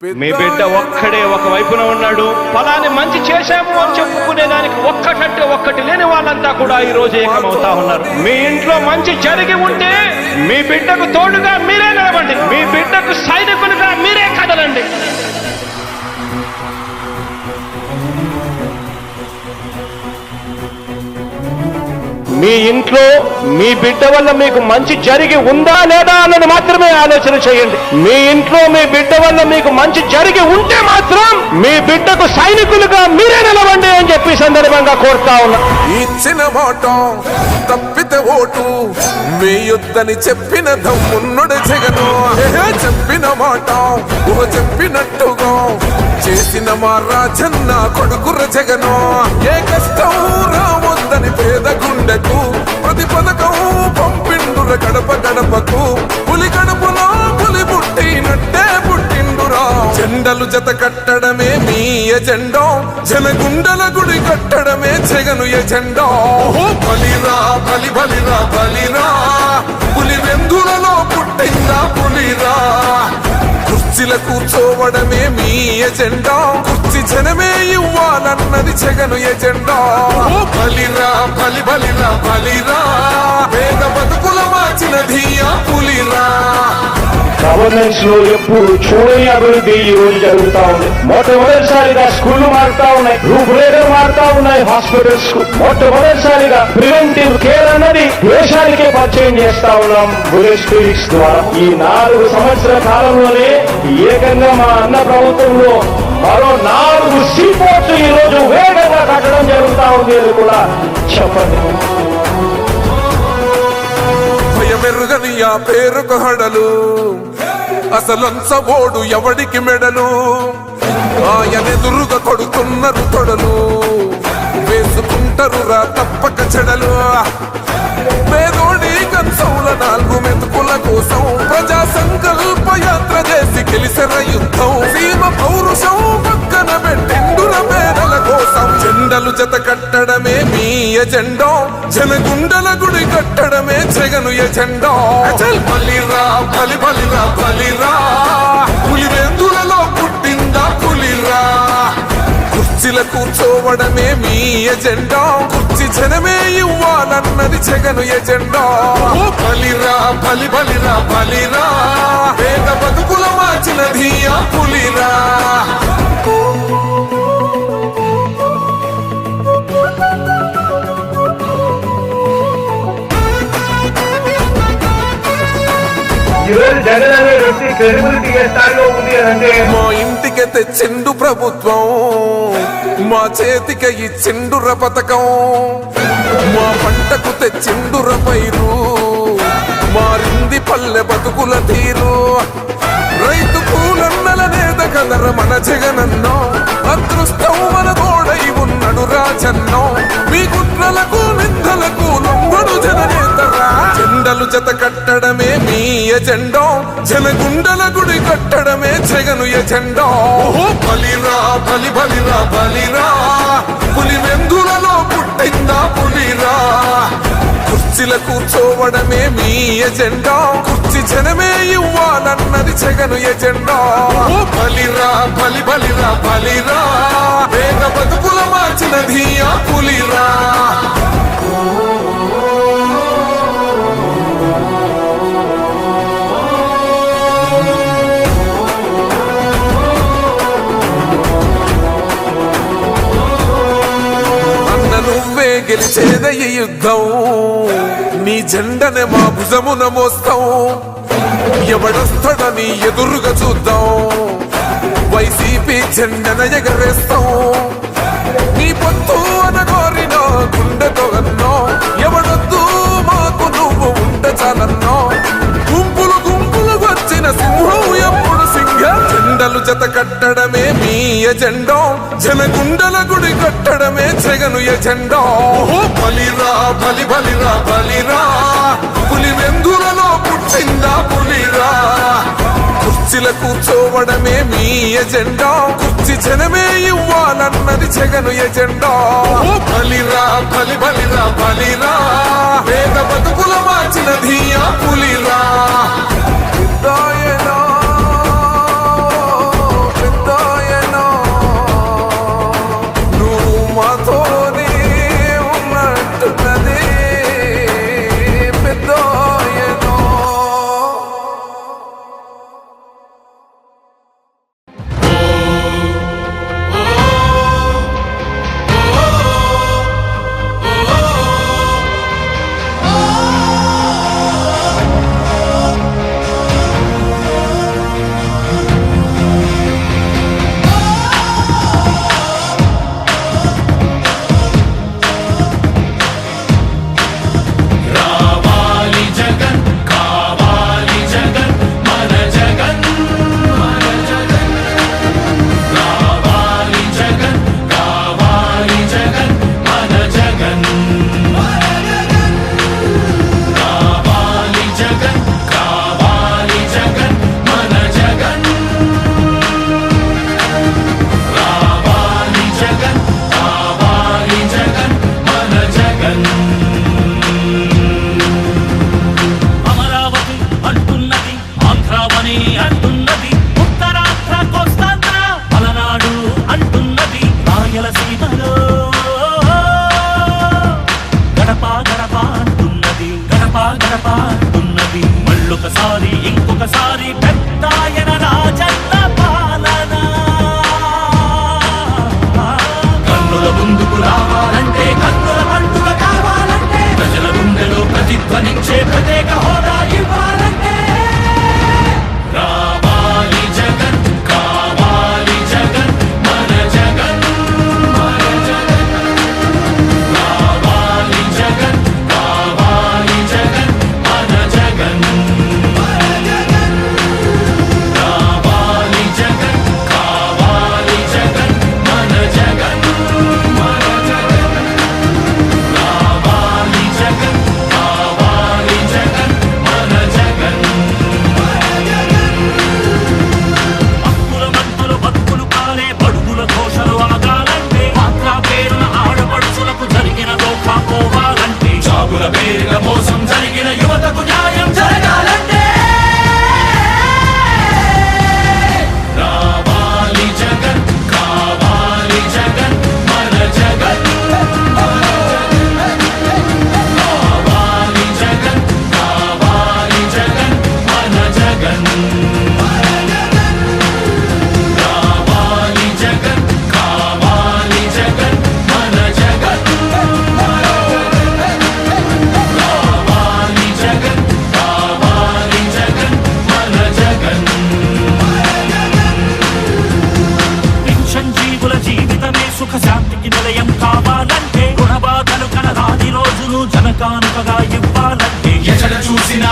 మీ బిడ్డ ఒక్కడే ఒక వైపున ఉన్నాడు. ఫలాన్ని మంచి చేశాము అని చెప్పుకునేదానికి ఒక్కటంటే ఒక్కటి లేని వాళ్ళంతా కూడా ఈ రోజు ఏకమవుతా ఉన్నారు. మీ ఇంట్లో మంచి జరిగి ఉంటే మీ బిడ్డకు తోడుగా మీరే నిలబండి. మీ బిడ్డకు సైనికులుగా మీరే కదలండి. మీ ఇంట్లో మీ బిడ్డ వల్ల మీకు మంచి జరిగి ఉందా లేదా అన్నది మాత్రమే ఆలోచన చేయండి. మీ ఇంట్లో మీ బిడ్డ వల్ల మీకు మంచి జరిగి ఉంటే మాత్రం మీ బిడ్డకు సైనికులుగా మీరే నిలవండి అని చెప్పి సందర్భంగా కోరుతా ఉన్నా. ఇచ్చిన మాట తప్పితే ఓటు వేయొద్దని చెప్పిన దమ్మున్నడు జగను. చెప్పిన మాట చెప్పినట్టుగా చేసిన మా రాజన్న కొడుకుర జగను. ఏ కష్టం రావద్దని పేద గుండెకు ప్రతి పథకం పంపిండుర గడప గడపకు. పులి గడపలో పులి పుట్టినట్టే పుట్టిండురా. జెండలు జత కట్టడమే మీ ఎజెండా, జనగుండల గుడి కట్టడమే జగను ఎజెండా. బలిరా బలి బలిరా బలిరా, పులి వెందులలో పుట్టిందా పులిరా. కుర్చీల కూర్చోవడమే మీ ఎజెండా, కుర్చీ జనమే ఇవ్వాలన్నది జగను ఎజెండా. బలిరా బలి బలిరా బలిరా, పేద బతుకుల మార్చిన ధీయా పులిరా. గవర్నెన్స్ లో ఎప్పుడు చూడని అభివృద్ధి ఈ రోజు జరుగుతా ఉంది. మొట్టమొదటిసారిగా స్కూళ్లు మారుతా ఉన్నాయి, రూపురేఖలు మారుతా ఉన్నాయి. హాస్పిటల్స్ మొట్టమొదటిసారిగా ప్రివెంటివ్ కేర్ అన్నది దేశానికే పరిచయం చేస్తా ఉన్నాం బుల్లెట్ క్లినిక్స్ ద్వారా. ఈ 4 సంవత్సరాల కాలంలోనే ఏకంగా మా అన్న ప్రభుత్వంలో మరో 4 సీపోర్ట్స్ ఈ రోజు వేగంగా కట్టడం జరుగుతా ఉంది అని కూడా చెప్పండి. భయమెరుగని ఆ పేరుకు హడలు, అసలంచబోడు ఎవడికి మెడలు. ఆయనెదురుగా కొడుతున్నారు తొడలు, వేసుకుంటారు రా తప్పక చెడలు. పేదోడి కంచౌల 4 మెతుకుల కోసం ప్రజా సంకల్ప యాత్ర చేసి గెలిసిన యుద్ధం. సీమ పౌరుషం పక్కన పెట్టిండుల పేదల కోసం. జెండలు జత కట్టడమే మీ ఎజెండా, జనగుండల గుడి కట్టడమే జగను ఎజెండా. బలిరా బలి బలిరా బలిరా, పులి వెందులలో పుట్టిందా పులిరా. కుర్చీల కూర్చోవడమే మీ ఎజెండా, కుర్చీ జనమే ఇవ్వాలన్నది జగను ఎజెండా. బలిరా బలి బలిరా బలిరా, పేద బతుకుల మార్చిన ధీయా పులిరా. జగన్ అనే వ్యక్తి క్రెడిబిలిటీ ఏ స్థాయిలో ఉంది అంటే మా ఇంటికి తెచ్చిండు ప్రభుత్వం, మా చేతికి ఇచ్చిండుర పథకం. మా పంటకు తెచ్చిండుర పైరు, మారింది పల్లె బతుకుల తీరు. రైతు కూలన్నల నేత కదర మన జగనన్నో, అదృష్టం మన తోడై ఉన్నాడు రాజన్నో. మీ కుట్రలకు నిందలకు లొంగడు జననేతరా. జెండలు జత కట్టడమే మీ ఎజెండా, జనగుండల గుడి కట్టడమే జగను ఎజెండా. బలిరా బలి బలిరా బలిరా, పులి వెందులలో పుట్టిందా పులిరా. కుర్చీల కూర్చోవడమే మీ ఎజెండా, కుర్చీ జనమే ఇవ్వాలన్నది జగను ఎజెండా. బలిరా బలి బలిరా బలిరా, పేద బతుకుల మార్చిన ధీయా పులిరా. నువ్వే గెలిచేద ఈ యుద్ధం, నీ జెండనే మా భుజమున మోస్తాం. ఎవడొస్తాడని ఎదురుగా చూద్దాం, వైసీపీ జెండన ఎగరేస్తాం. నీ పొత్తు అనగోరిన గుండెతో అన్నో, ఎవడొద్దు మాకు నువ్వు ఉంటే చాలన్నో. గుంపులు గుంపులు వచ్చిన సింహం ఎప్పుడు సింహ. జెండలు జత కట్టడమే మీ ఎజెండా, జనగుండల గుడి కట్టడమే జగను ఎజెండా. బలిరా బలి బలిరా బలిరా, పులి వెందులలో పుట్టిందా పులిరా. కుర్చీల కూర్చోవడమే మీ ఎజెండా, కుర్చీ జనమే ఇవ్వాలన్నది జగను ఎజెండా. బలిరా బలి బలిరా బలిరా, పేద బతుకుల మార్చిన ధీయా పులిరా. తెలుగుల జీవితమే సుఖ శాంతికి నిలయం కావాలంటే గుణబాధలు కనరాని రోజును జనకానుకగా ఇవ్వాలంటే ఎక్కడ చూసినా